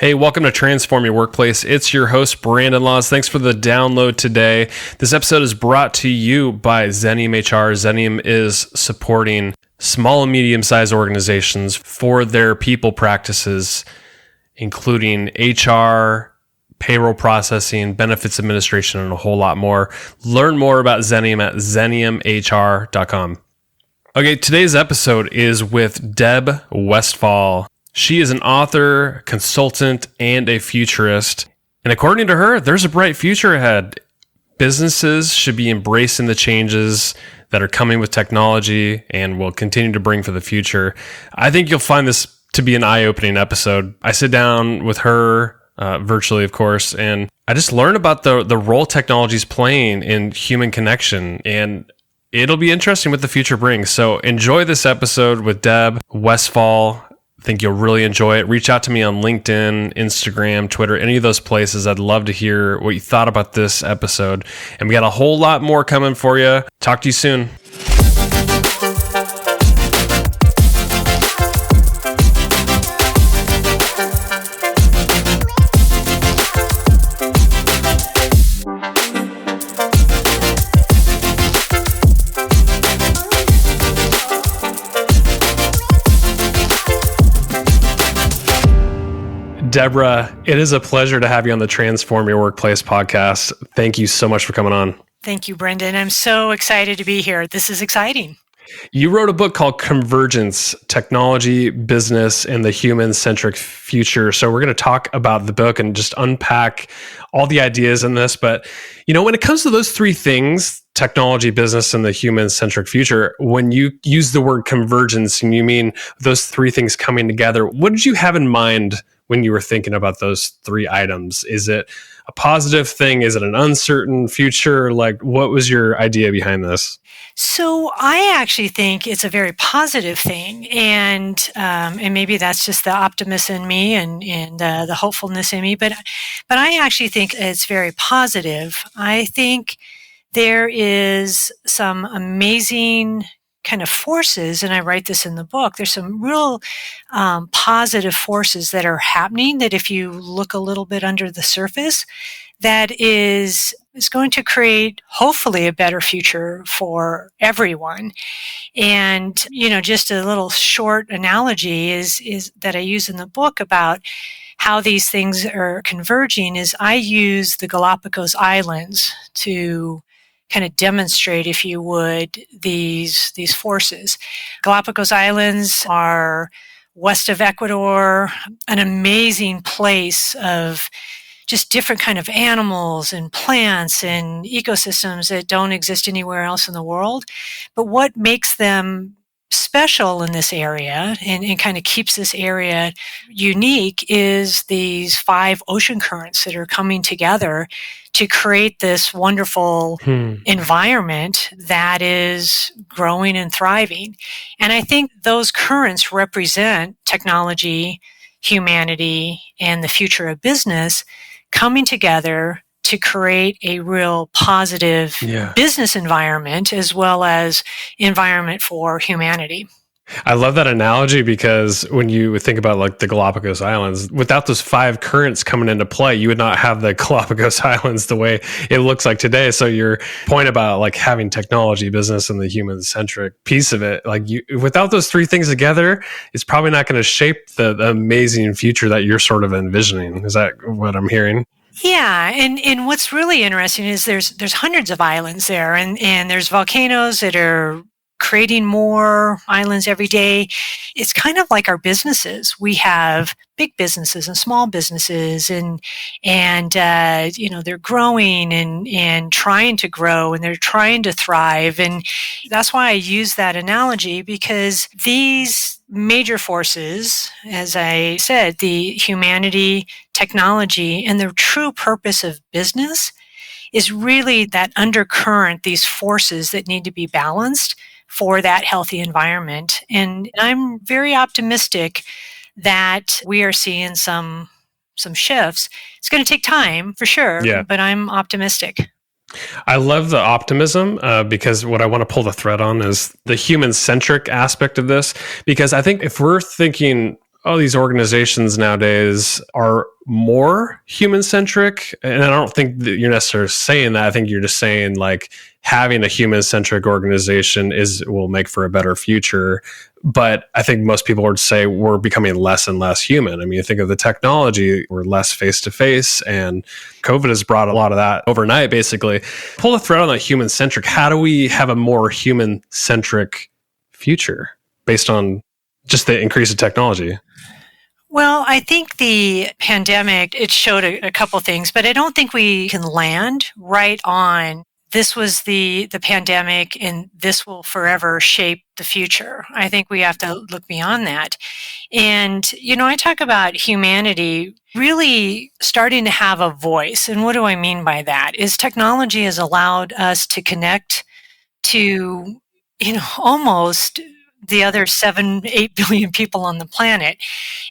Hey, welcome to Transform Your Workplace. It's your host, Brandon Laws. Thanks for the download today. This episode is brought to you by Xenium HR. Xenium is supporting small and medium-sized organizations for their people practices, including HR, payroll processing, benefits administration, and a whole lot more. Learn more about Xenium at xeniumhr.com. Okay, today's episode is with Deb Westphal. She is an author, consultant, and a futurist. And according to her, there's a bright future ahead. Businesses should be embracing the changes that are coming with technology and will continue to bring for the future. I think you'll find this to be an eye-opening episode. I sit down with her virtually, of course, and I just learn about the role technology is playing in human connection, and it'll be interesting what the future brings. So enjoy this episode with Deb Westphal. I think you'll really enjoy it. Reach out to me on LinkedIn, Instagram, Twitter, any of those places. I'd love to hear what you thought about this episode. And we got a whole lot more coming for you. Talk to you soon. Deborah, it is a pleasure to have you on the Transform Your Workplace podcast. Thank you so much for coming on. Thank you, Brendan. I'm so excited to be here. This is exciting. You wrote a book called Convergence, Technology, Business, and the Human-Centric Future. So we're going to talk about the book and just unpack all the ideas in this. But, you know, when it comes to those three things, technology, business, and the human-centric future, when you use the word convergence and you mean those three things coming together, what did you have in mind when you were thinking about those three items? Is it a positive thing? Is it an uncertain future? Like, what was your idea behind this? So I actually think it's a very positive thing, and maybe that's just the optimist in me and the hopefulness in me. But I actually think it's very positive. I think there is some amazing kind of forces, and I write this in the book, there's some real positive forces that are happening that if you look a little bit under the surface, that is going to create hopefully a better future for everyone. And, you know, just a little short analogy is that I use in the book about how these things are converging is I use the Galapagos Islands to kind of demonstrate, if you would, these forces. Galapagos Islands are west of Ecuador, an amazing place of just different kind of animals and plants and ecosystems that don't exist anywhere else in the world. But what makes them special in this area and kind of keeps this area unique is these 5 ocean currents that are coming together to create this wonderful environment that is growing and thriving. And I think those currents represent technology, humanity, and the future of business coming together to create a real positive business environment as well as environment for humanity. I love that analogy because when you think about like the Galapagos Islands, without those 5 currents coming into play, you would not have the Galapagos Islands the way it looks like today. So your point about like having technology, business, and the human-centric piece of it, like without those 3 things together, it's probably not going to shape the amazing future that you're sort of envisioning. Is that what I'm hearing? Yeah, and what's really interesting is there's hundreds of islands there, and there's volcanoes that are creating more islands every day. It's kind of like our businesses. We have big businesses and small businesses, and you know, they're growing and trying to grow, and they're trying to thrive. And that's why I use that analogy, because these major forces, as I said, the humanity, technology, and the true purpose of business is really that undercurrent, these forces that need to be balanced for that healthy environment. And I'm very optimistic that we are seeing some shifts. It's going to take time for sure, but I'm optimistic. I love the optimism because what I want to pull the thread on is the human-centric aspect of this. Because I think if we're thinking oh, these organizations nowadays are more human-centric. And I don't think that you're necessarily saying that. I think you're just saying like having a human-centric organization will make for a better future. But I think most people would say we're becoming less and less human. I mean, you think of the technology, we're less face-to-face, and COVID has brought a lot of that overnight, basically. Pull a thread on that human-centric. How do we have a more human-centric future based on just the increase of technology? Well, I think the pandemic, it showed a couple things, but I don't think we can land right on this was the pandemic and this will forever shape the future. I think we have to look beyond that. And, I talk about humanity really starting to have a voice. And what do I mean by that? Is technology has allowed us to connect to, almost the other 7-8 billion people on the planet.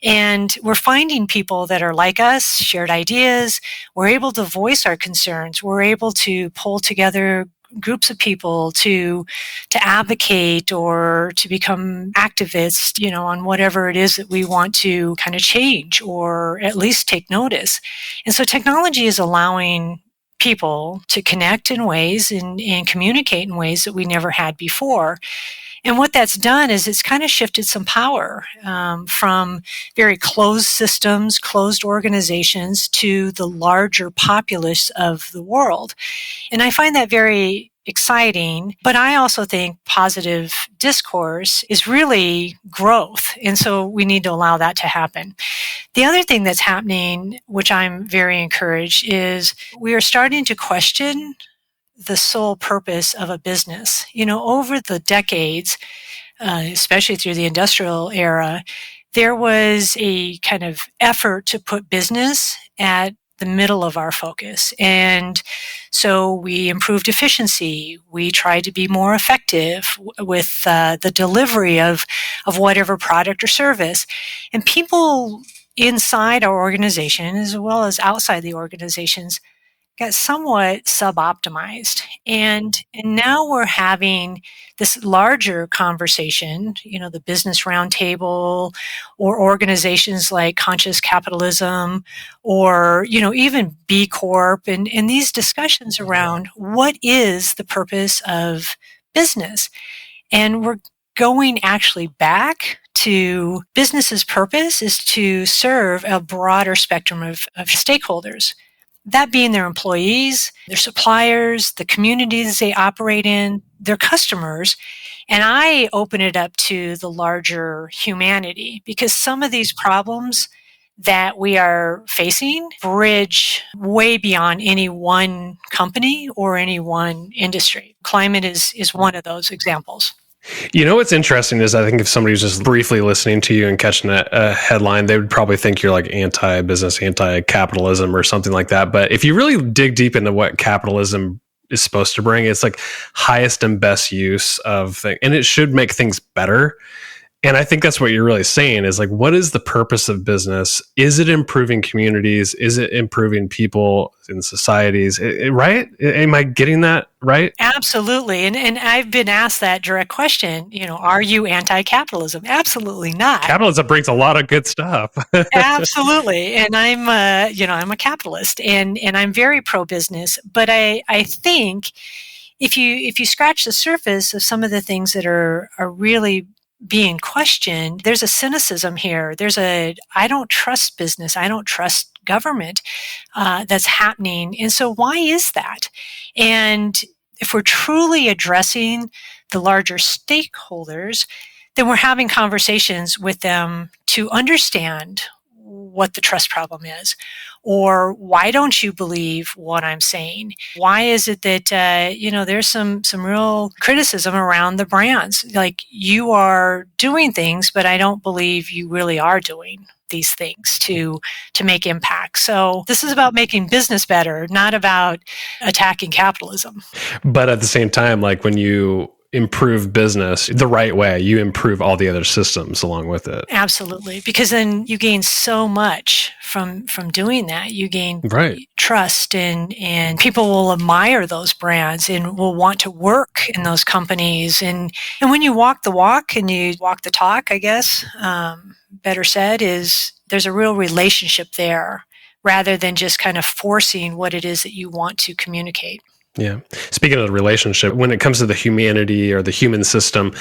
And we're finding people that are like us, shared ideas. We're able to voice our concerns. We're able to pull together groups of people to advocate or to become activists, on whatever it is that we want to kind of change or at least take notice. And so technology is allowing people to connect in ways and communicate in ways that we never had before. And what that's done is it's kind of shifted some power from very closed systems, closed organizations to the larger populace of the world. And I find that very exciting, but I also think positive discourse is really growth. And so we need to allow that to happen. The other thing that's happening, which I'm very encouraged, is we are starting to question the sole purpose of a business. Over the decades, especially through the industrial era, there was a kind of effort to put business at the middle of our focus. And so we improved efficiency. We tried to be more effective with the delivery of whatever product or service. And people inside our organization, as well as outside the organizations, got somewhat sub-optimized. And now we're having this larger conversation, the business roundtable or organizations like Conscious Capitalism or, even B Corp and these discussions around what is the purpose of business. And we're going actually back to business's purpose is to serve a broader spectrum of stakeholders. That being their employees, their suppliers, the communities they operate in, their customers. And I open it up to the larger humanity because some of these problems that we are facing bridge way beyond any one company or any one industry. Climate is one of those examples. What's interesting is I think if somebody was just briefly listening to you and catching a headline, they would probably think you're like anti-business, anti-capitalism or something like that. But if you really dig deep into what capitalism is supposed to bring, it's like highest and best use of things, and it should make things better. And I think that's what you're really saying is like, what is the purpose of business? Is it improving communities? Is it improving people in societies? Right? Am I getting that right? Absolutely. And I've been asked that direct question, are you anti-capitalism? Absolutely not. Capitalism brings a lot of good stuff. Absolutely. And I'm a capitalist and I'm very pro-business, but I think if you scratch the surface of some of the things that are really being questioned, there's a cynicism here. I don't trust business. I don't trust government that's happening. And so why is that? And if we're truly addressing the larger stakeholders, then we're having conversations with them to understand what the trust problem is. Or why don't you believe what I'm saying? Why is it that, there's some real criticism around the brands? Like you are doing things, but I don't believe you really are doing these things to make impact. So this is about making business better, not about attacking capitalism. But at the same time, like when you improve business the right way, you improve all the other systems along with it. Absolutely. Because then you gain so much from doing that. You gain trust, and people will admire those brands and will want to work in those companies. And when you walk the walk and you walk the talk, I guess, better said, is there's a real relationship there rather than just kind of forcing what it is that you want to communicate. Yeah. Speaking of the relationship, when it comes to the humanity or the human system,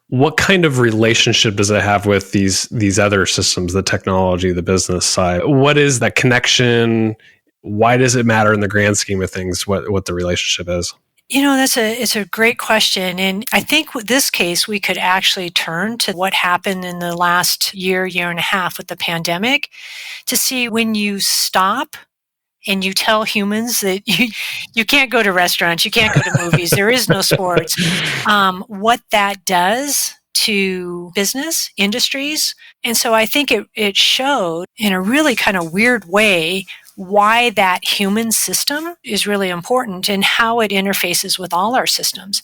what kind of relationship does it have with these other systems, the technology, the business side? What is that connection? Why does it matter in the grand scheme of things, what the relationship is? It's a great question. And I think with this case, we could actually turn to what happened in the last year and a half with the pandemic to see when you stop and you tell humans that you can't go to restaurants, you can't go to movies, there is no sports, what that does to business, industries. And so I think it showed in a really kind of weird way why that human system is really important and how it interfaces with all our systems.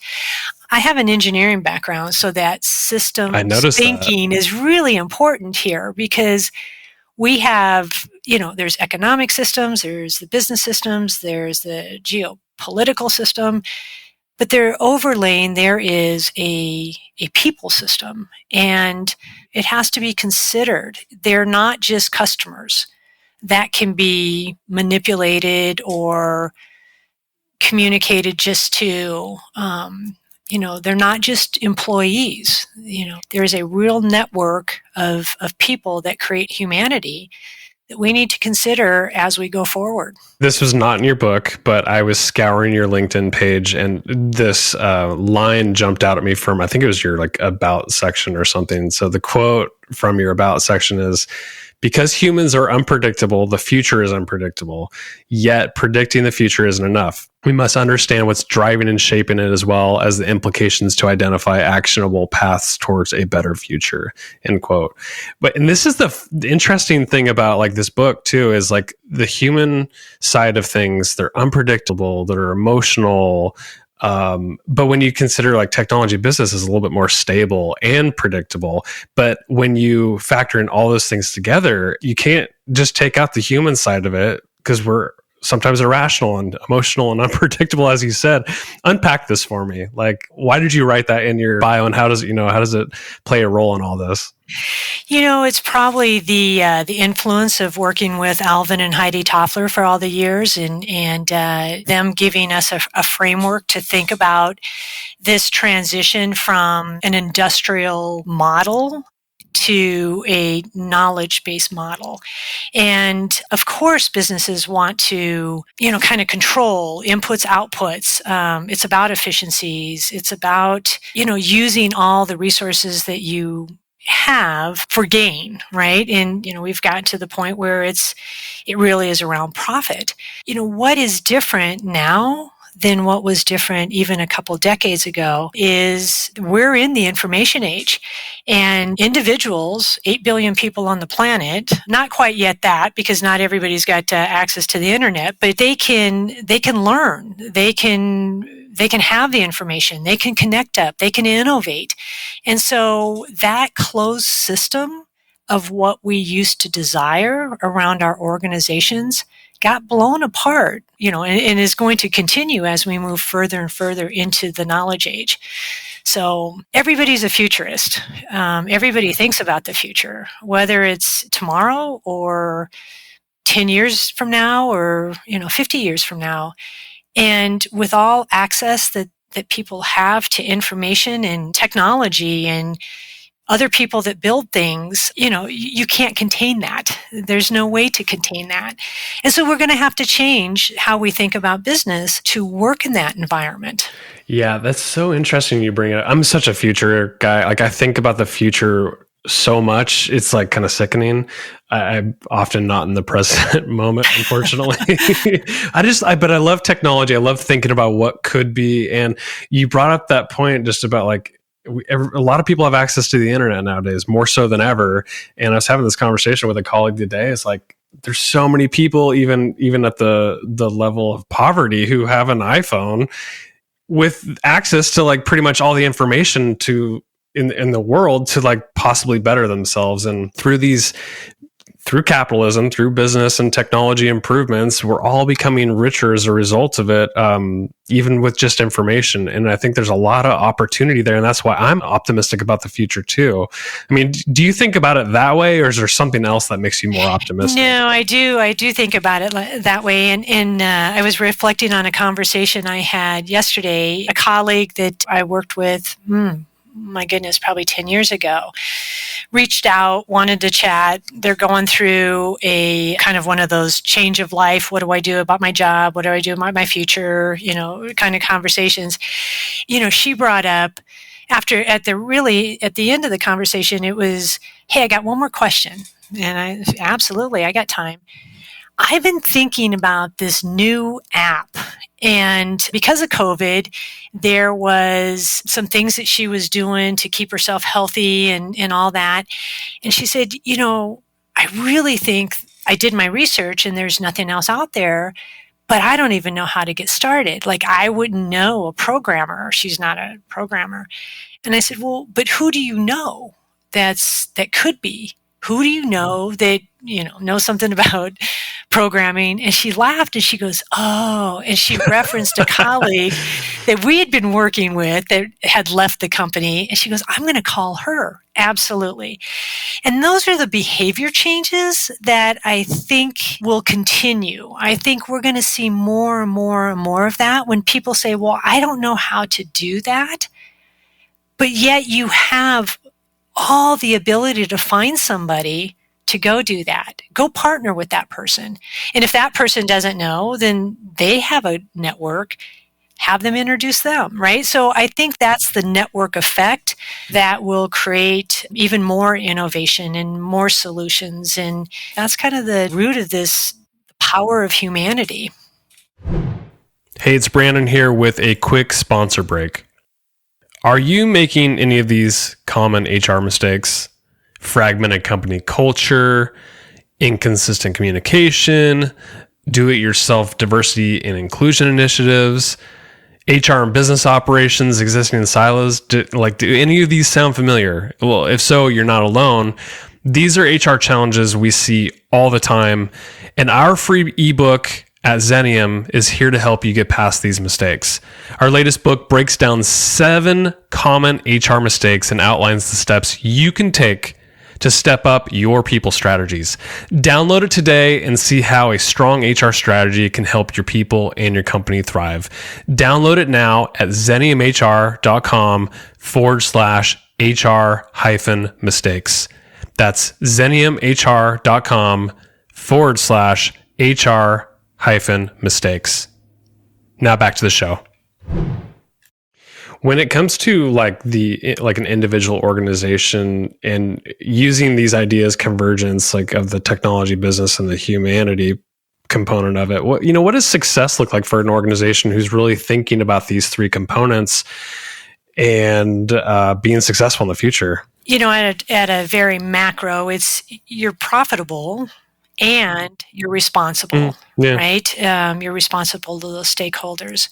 I have an engineering background, so that systems thinking is really important here because we have, there's economic systems, there's the business systems, there's the geopolitical system, but overlaying there is a people system, and it has to be considered. They're not just customers that can be manipulated or communicated just to, they're not just employees. There's a real network of people that create humanity that we need to consider as we go forward. This was not in your book, but I was scouring your LinkedIn page and this line jumped out at me from, I think it was your about section or something. So the quote from your about section is, "Because humans are unpredictable, the future is unpredictable. Yet predicting the future isn't enough. We must understand what's driving and shaping it as well as the implications to identify actionable paths towards a better future." End quote. And this is the interesting thing about this book too, is the human side of things. They're unpredictable. They're emotional. But when you consider technology business is a little bit more stable and predictable, but when you factor in all those things together, you can't just take out the human side of it because we're sometimes irrational and emotional and unpredictable, as you said. Unpack this for me. Why did you write that in your bio, and how does it play a role in all this? It's probably the influence of working with Alvin and Heidi Toffler for all the years, and them giving us a framework to think about this transition from an industrial model to a knowledge-based model. And of course, businesses want to, kind of control inputs, outputs. It's about efficiencies. It's about, using all the resources that you have for gain, right? And, we've gotten to the point where it really is around profit. What is different now than what was different even a couple decades ago is we're in the information age, and individuals, 8 billion people on the planet, not quite yet that because not everybody's got access to the internet, but they can learn, they can have the information, they can connect up, they can innovate. And so that closed system of what we used to desire around our organizations got blown apart, and is going to continue as we move further and further into the knowledge age. So everybody's a futurist. Everybody thinks about the future, whether it's tomorrow or 10 years from now or, 50 years from now. And with all access that people have to information and technology and other people that build things, you can't contain that. There's no way to contain that. And so we're going to have to change how we think about business to work in that environment. Yeah, that's so interesting you bring it up. I'm such a future guy. I think about the future so much. It's kind of sickening. I'm often not in the present moment, unfortunately. But I love technology. I love thinking about what could be. And you brought up that point just about a lot of people have access to the internet nowadays, more so than ever. And I was having this conversation with a colleague today. It's there's so many people, even at the level of poverty, who have an iPhone with access to pretty much all the information in the world to possibly better themselves. And through through capitalism, through business and technology improvements, we're all becoming richer as a result of it, even with just information. And I think there's a lot of opportunity there. And that's why I'm optimistic about the future too. I mean, do you think about it that way, or is there something else that makes you more optimistic? No, I do. I do think about it that way. And I was reflecting on a conversation I had yesterday. A colleague that I worked with, my goodness, probably 10 years ago, reached out, wanted to chat. They're going through a kind of one of those change of life. What do I do about my job? What do I do about my future? Kind of conversations. She brought up at the end of the conversation, it was, hey, I got one more question. And I got time. I've been thinking about this new app. And because of COVID, there was some things that she was doing to keep herself healthy and all that. And she said, I really think I did my research and there's nothing else out there, but I don't even know how to get started. Like, I wouldn't know a programmer. She's not a programmer. And I said, well, but who do you know that could be? Who do you know that, knows something about programming? And she laughed and she goes, oh, and she referenced a colleague that we had been working with that had left the company. And she goes, I'm going to call her. Absolutely. And those are the behavior changes that I think will continue. I think we're going to see more and more and more of that when people say, well, I don't know how to do that. But yet you have all the ability to find somebody to go do that. Go partner with that person. And if that person doesn't know, then they have a network. Have them introduce them, right? So I think that's the network effect that will create even more innovation and more solutions. And that's kind of the root of this power of humanity. Hey, it's Brandon here with a quick sponsor break. Are you making any of these common HR mistakes? Fragmented company culture, inconsistent communication, do-it-yourself diversity and inclusion initiatives, HR and business operations existing in silos? Do any of these sound familiar? Well, if so, you're not alone. These are HR challenges we see all the time, and our free ebook at Xenium is here to help you get past these mistakes. Our latest book breaks down 7 common HR mistakes and outlines the steps you can take to step up your people strategies. Download it today and see how a strong HR strategy can help your people and your company thrive. Download it now at xeniumhr.com/HR-mistakes. That's xeniumhr.com/HR-mistakes. Now back to the show. When it comes to like an individual organization and using these ideas, convergence, like of the technology business and the humanity component of it, what does success look like for an organization who's really thinking about these 3 components and being successful in the future? At a very macro, it's you're profitable and you're responsible, right? You're responsible to those stakeholders.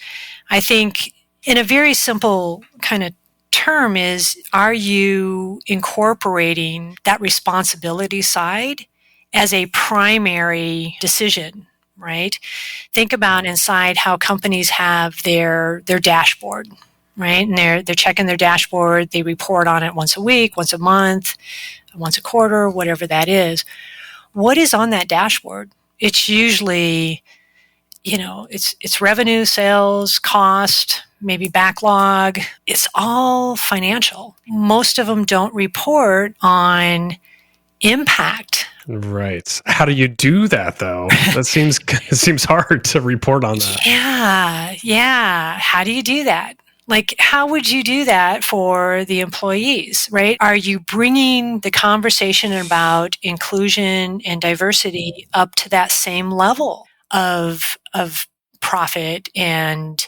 I think in a very simple kind of term is, are you incorporating that responsibility side as a primary decision, right? Think about inside how companies have their dashboard, right? And they're checking their dashboard. They report on it once a week, once a month, once a quarter, whatever that is. What is on that dashboard? It's usually, it's revenue, sales, cost, maybe backlog. It's all financial. Most of them don't report on impact. Right. How do you do that though? It seems hard to report on that. Yeah. How do you do that? Like, how would you do that for the employees, right? Are you bringing the conversation about inclusion and diversity up to that same level of profit and,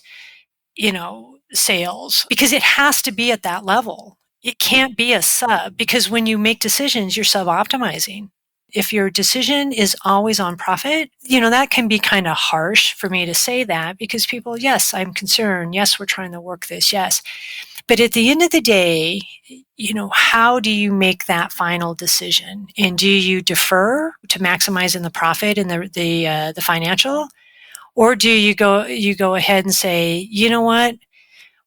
sales? Because it has to be at that level. It can't be a sub, because when you make decisions, you're sub-optimizing. If your decision is always on profit, that can be kind of harsh for me to say that, because people, yes, I'm concerned. Yes, we're trying to work this. Yes. But at the end of the day, how do you make that final decision? And do you defer to maximizing the profit and the financial? Or do you go ahead and say, you know what?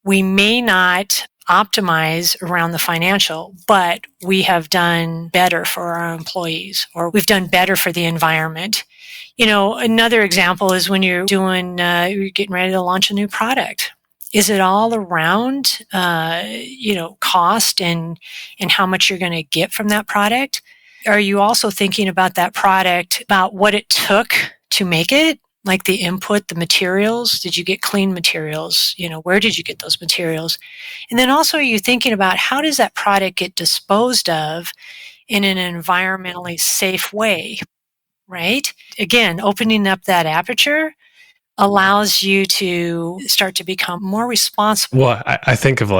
We may not optimize around the financial, but we have done better for our employees, or we've done better for the environment. Another example is when you're getting ready to launch a new product. Is it all around, cost and how much you're going to get from that product? Are you also thinking about that product, about what it took to make it? Like the input, the materials. Did you get clean materials? Where did you get those materials? And then also, are you thinking about how does that product get disposed of in an environmentally safe way, right? Again, opening up that aperture allows you to start to become more responsible. Well, I think of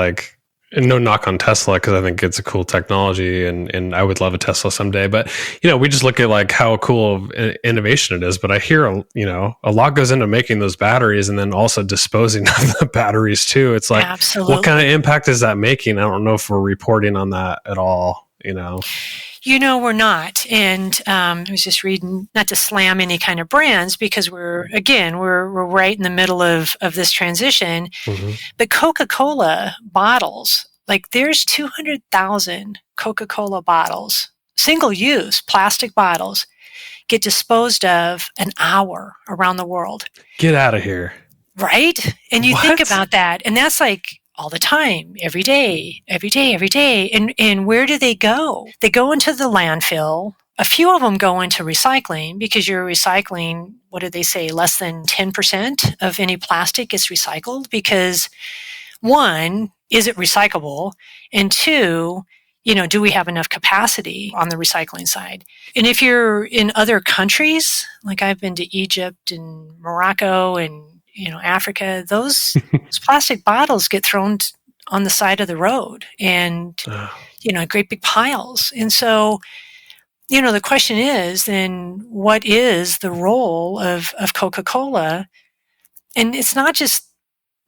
no knock on Tesla, because I think it's a cool technology and I would love a Tesla someday. But, we just look at how cool of innovation it is. But I hear, a lot goes into making those batteries and then also disposing of the batteries too. It's like, Absolutely. What kind of impact is that making? I don't know if we're reporting on that at all, We're not. And I was just reading, not to slam any kind of brands, because we're right in the middle of this transition. Mm-hmm. But CocaCola bottles, there's 200,000 CocaCola bottles, single-use plastic bottles, get disposed of an hour around the world. Get out of here. Right? And you think about that, and that's all the time, every day. And where do they go? They go into the landfill. A few of them go into recycling, because you're recycling, what did they say, less than 10% of any plastic gets recycled, because one, is it recyclable? And two, do we have enough capacity on the recycling side? And if you're in other countries, like I've been to Egypt and Morocco and Africa, those plastic bottles get thrown on the side of the road, and, great big piles. And so, the question is then, what is the role of Coca-Cola? And it's not just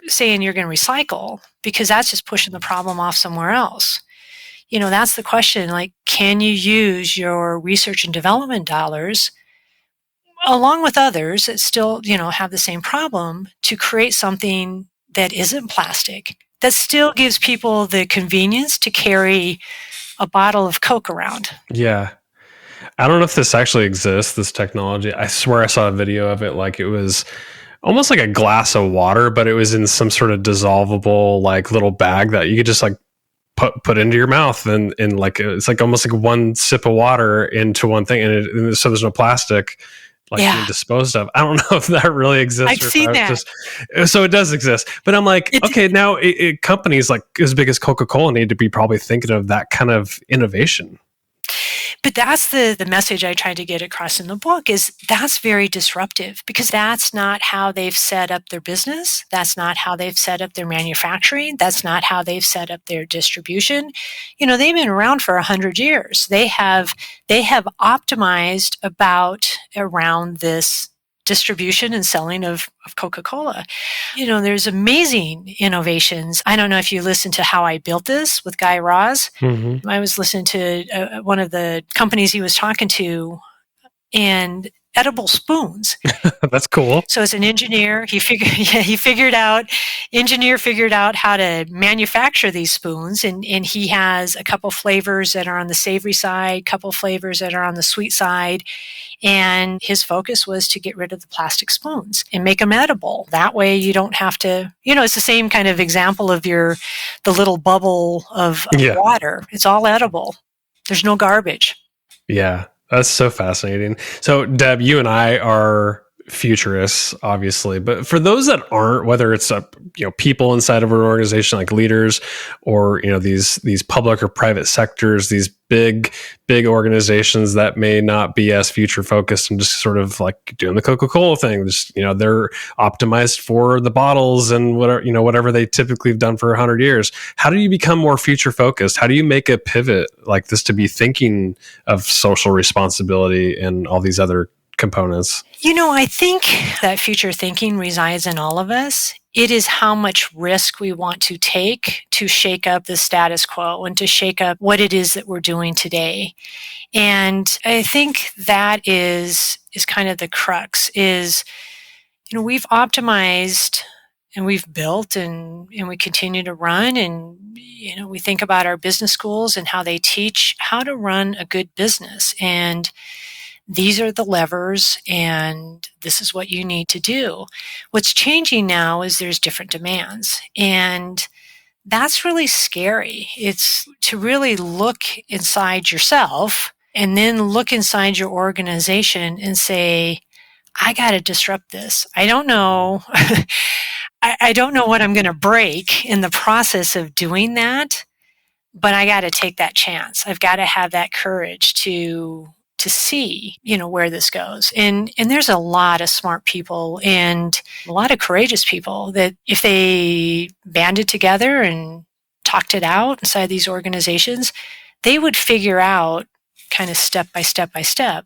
saying you're going to recycle, because that's just pushing the problem off somewhere else. That's the question. Can you use your research and development dollars along with others that still, have the same problem, to create something that isn't plastic, that still gives people the convenience to carry a bottle of Coke around? Yeah. I don't know if this actually exists, this technology. I swear I saw a video of it. It was almost like a glass of water, but it was in some sort of dissolvable, little bag that you could just put into your mouth, and it's almost like one sip of water into one thing. And so there's no plastic being disposed of. I don't know if that really exists. I've seen that. So it does exist. But I'm okay, now companies as big as Coca-Cola need to be probably thinking of that kind of innovation. But that's the message I tried to get across in the book, is that's very disruptive, because that's not how they've set up their business. That's not how they've set up their manufacturing. That's not how they've set up their distribution. They've been around for 100 years. They have optimized around this distribution and selling of Coca-Cola. There's amazing innovations. I don't know if you listened to How I Built This with Guy Raz. Mm-hmm. I was listening to one of the companies he was talking to, and edible spoons. That's cool. So as an engineer, he figured out how to manufacture these spoons, and he has a couple flavors that are on the savory side, couple flavors that are on the sweet side. And his focus was to get rid of the plastic spoons and make them edible. That way you don't have to, it's the same kind of example of the little bubble of water. It's all edible. There's no garbage. Yeah, that's so fascinating. So Deb, you and I are futurists, obviously, but for those that aren't, whether it's people inside of an organization like leaders, or these public or private sectors, these big organizations that may not be as future focused and just sort of like doing the Coca-Cola thing, just they're optimized for the bottles and whatever they typically have done for 100 years. How do you become more future focused? How do you make a pivot like this to be thinking of social responsibility and all these other components? I think that future thinking resides in all of us. It is how much risk we want to take to shake up the status quo and to shake up what it is that we're doing today. And I think that is kind of the crux is, we've optimized and we've built and we continue to run, and we think about our business schools and how they teach how to run a good business, and these are the levers and this is what you need to do. What's changing now is there's different demands, and that's really scary. It's to really look inside yourself and then look inside your organization and say, I got to disrupt this. I don't know. I don't know what I'm going to break in the process of doing that, but I got to take that chance. I've got to have that courage to see, where this goes. And there's a lot of smart people and a lot of courageous people that if they banded together and talked it out inside these organizations, they would figure out kind of step by step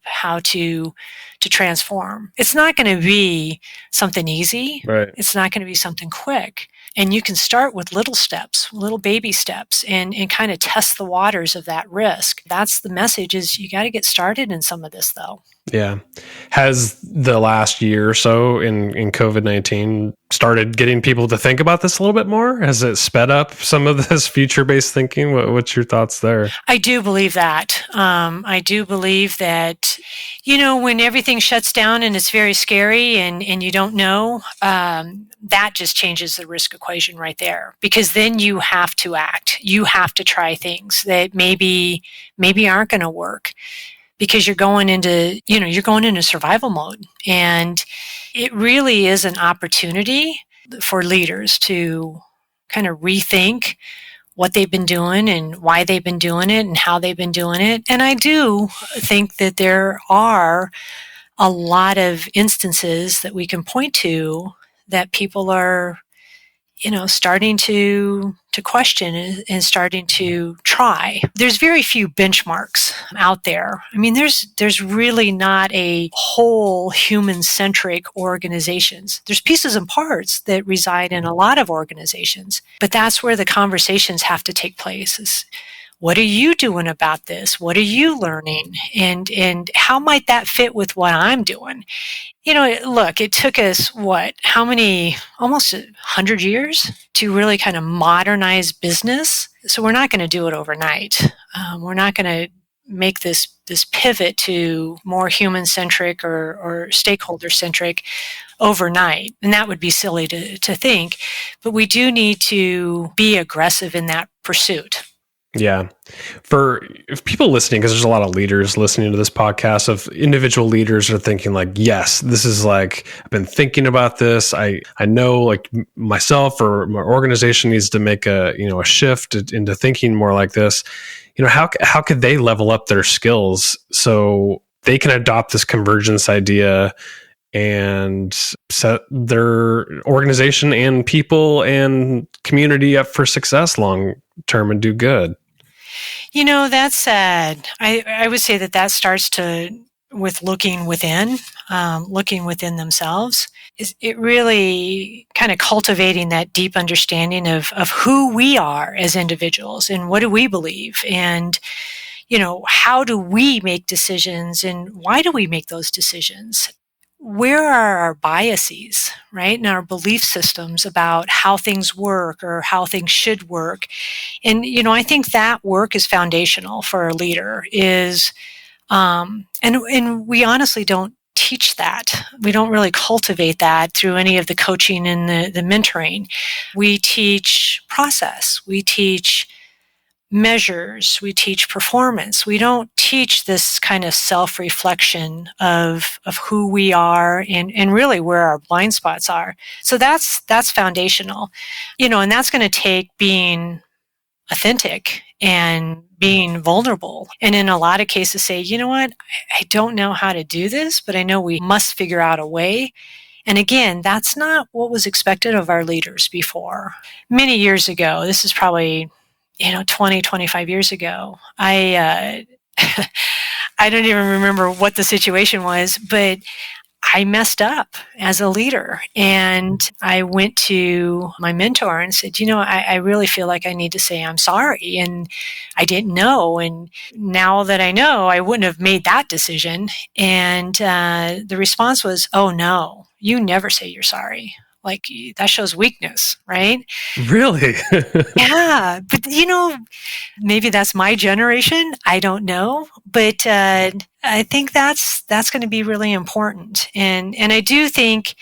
how to transform. It's not going to be something easy. Right. It's not going to be something quick. And you can start with little steps, little baby steps, and kind of test the waters of that risk. That's the message, is you got to get started in some of this, though. Yeah. Has the last year or so in COVID-19 started getting people to think about this a little bit more? Has it sped up some of this future-based thinking? What's your thoughts there? I do believe that. I do believe that, when everything shuts down and it's very scary and you don't know, that just changes the risk equation right there, because then you have to act. You have to try things that maybe aren't going to work, because you're going into survival mode. And it really is an opportunity for leaders to kind of rethink what they've been doing and why they've been doing it and how they've been doing it. And I do think that there are a lot of instances that we can point to that people are, starting to question and starting to try. There's very few benchmarks out there. I mean, there's really not a whole human-centric organizations. There's pieces and parts that reside in a lot of organizations, but that's where the conversations have to take place. Is, what are you doing about this? What are you learning? And how might that fit with what I'm doing? Look, it took us, almost 100 years to really kind of modernize business. So we're not going to do it overnight. We're not going to make this pivot to more human-centric or stakeholder-centric overnight. And that would be silly to think. But we do need to be aggressive in that pursuit. Yeah. If people listening, because there's a lot of leaders listening to this podcast, of individual leaders are thinking like, yes, this is like, I've been thinking about this. I know like myself or my organization needs to make a shift into thinking more like this. How could they level up their skills so they can adopt this convergence idea and set their organization and people and community up for success long term and do good? That's sad. I would say that starts with looking within themselves. It really kind of cultivating that deep understanding of who we are as individuals and what do we believe, and how do we make decisions and why do we make those decisions? Where are our biases, right? And our belief systems about how things work or how things should work. And, I think that work is foundational for a leader and we honestly don't teach that. We don't really cultivate that through any of the coaching and the mentoring. We teach process. We teach measures, we teach performance. We don't teach this kind of self-reflection of who we are and really where our blind spots are. So that's foundational, and that's going to take being authentic and being vulnerable. And in a lot of cases say, you know what, I don't know how to do this, but I know we must figure out a way. And again, that's not what was expected of our leaders before. Many years ago, this is probably 20, 25 years ago, I don't even remember what the situation was, but I messed up as a leader. And I went to my mentor and said, I really feel like I need to say I'm sorry. And I didn't know. And now that I know, I wouldn't have made that decision. And the response was, oh, no, you never say you're sorry. Like, that shows weakness, right? Really? Yeah. But, maybe that's my generation. I don't know. But I think that's going to be really important. And I do think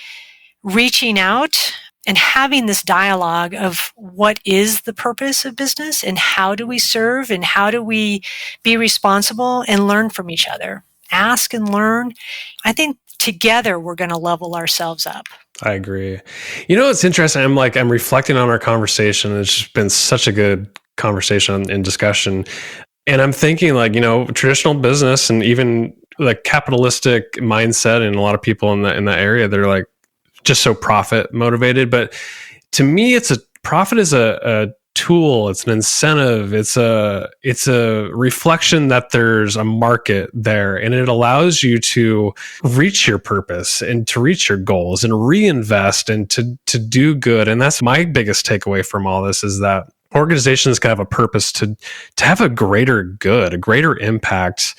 reaching out and having this dialogue of what is the purpose of business and how do we serve and how do we be responsible and learn from each other. Ask and learn. I think together we're going to level ourselves up. I agree. It's interesting. I'm reflecting on our conversation. It's just been such a good conversation and discussion. And I'm thinking traditional business and even like capitalistic mindset, and a lot of people in that area, they're like just so profit motivated. But to me, profit is a tool. It's an incentive. It's a reflection that there's a market there, and it allows you to reach your purpose and to reach your goals and reinvest and to do good. And that's my biggest takeaway from all this, is that organizations can have a purpose to have a greater good, a greater impact,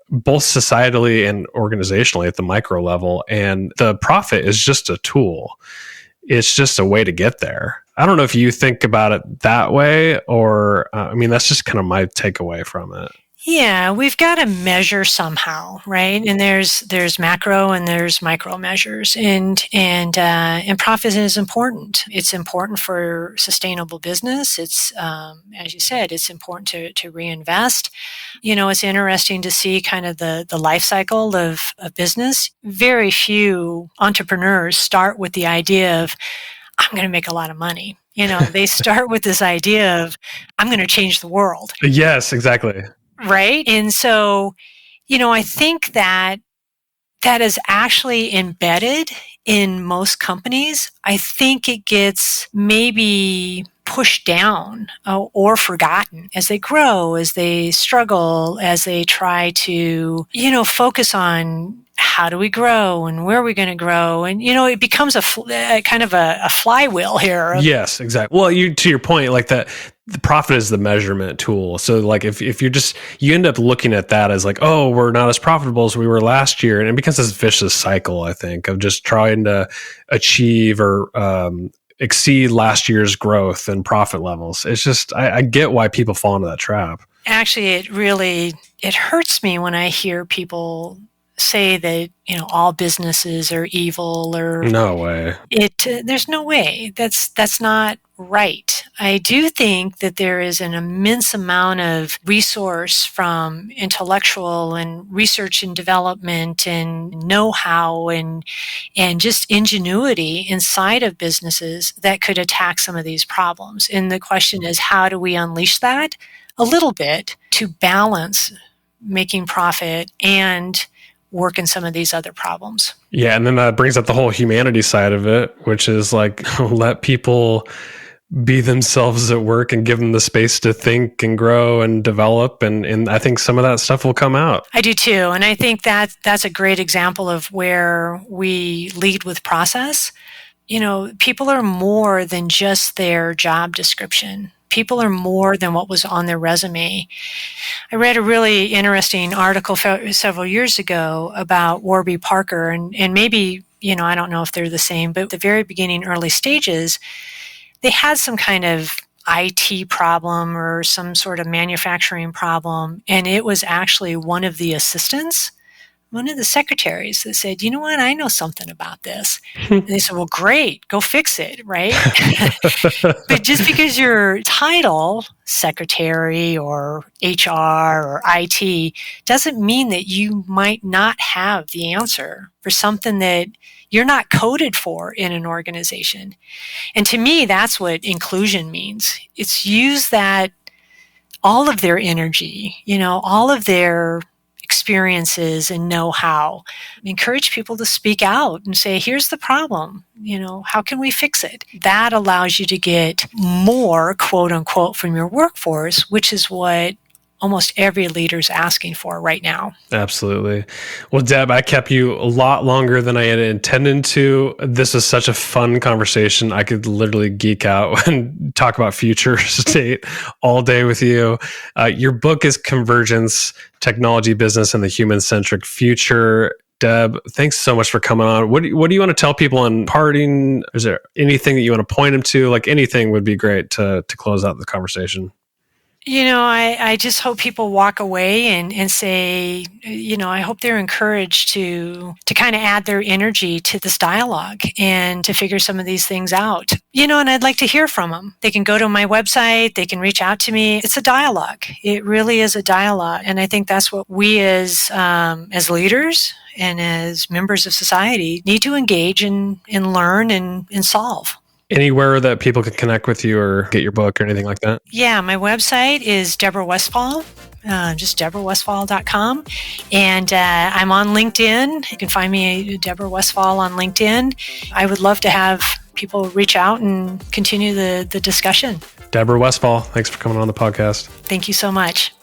both societally and organizationally at the micro level. And the profit is just a tool. It's just a way to get there. I don't know if you think about it that way, or that's just kind of my takeaway from it. Yeah, we've got to measure somehow, right? And there's macro and there's micro measures, and profit is important. It's important for sustainable business. It's as you said, it's important to reinvest. It's interesting to see kind of the life cycle of business. Very few entrepreneurs start with the idea of, I'm going to make a lot of money. They start with this idea of, I'm going to change the world. Yes, exactly. Right. And so, I think that is actually embedded in most companies. I think it gets maybe pushed down or forgotten as they grow, as they struggle, as they try to, focus on how do we grow and where are we going to grow? And, it becomes a kind of a flywheel here. Yes, exactly. Well, to your point, like that, the profit is the measurement tool. So like if you end up looking at that as like, oh, we're not as profitable as we were last year. And it becomes this vicious cycle, I think, of just trying to achieve or exceed last year's growth and profit levels. It's just, I get why people fall into that trap. Actually, it hurts me when I hear people say that, all businesses are evil, or no way. There's no way. That's not right. I do think that there is an immense amount of resource from intellectual and research and development and know-how and just ingenuity inside of businesses that could attack some of these problems. And the question is, how do we unleash that a little bit to balance making profit and work in some of these other problems? Yeah, and then that brings up the whole humanity side of it, which is like, let people be themselves at work and give them the space to think and grow and develop. And I think some of that stuff will come out. I do too. And I think that's a great example of where we lead with process. People are more than just their job description. People are more than what was on their resume. I read a really interesting article several years ago about Warby Parker, and maybe, I don't know if they're the same, but at the very beginning, early stages, they had some kind of IT problem or some sort of manufacturing problem, and it was actually one of the assistants one of the secretaries that said, you know what, I know something about this. And they said, well, great, go fix it, right? But just because your title, secretary or HR or IT, doesn't mean that you might not have the answer for something that you're not coded for in an organization. And to me, that's what inclusion means. It's use that, all of their energy, all of their experiences and know-how. Encourage people to speak out and say, here's the problem, how can we fix it? That allows you to get more, quote unquote, from your workforce, which is what almost every leader is asking for right now. Absolutely. Well, Deb, I kept you a lot longer than I had intended to. This was such a fun conversation. I could literally geek out and talk about future state all day with you. Your book is Convergence, Technology, Business, and the Human-Centric Future. Deb, thanks so much for coming on. What do you want to tell people in parting? Is there anything that you want to point them to? Like anything would be great to close out the conversation. I just hope people walk away and say, I hope they're encouraged to kind of add their energy to this dialogue and to figure some of these things out. And I'd like to hear from them. They can go to my website. They can reach out to me. It's a dialogue. It really is a dialogue. And I think that's what we as leaders and as members of society need to engage and learn and solve. Anywhere that people can connect with you or get your book or anything like that? Yeah, my website is Deborah Westphal, just deborahwestphal.com. And I'm on LinkedIn. You can find me, Deborah Westphal, on LinkedIn. I would love to have people reach out and continue the discussion. Deborah Westphal, thanks for coming on the podcast. Thank you so much.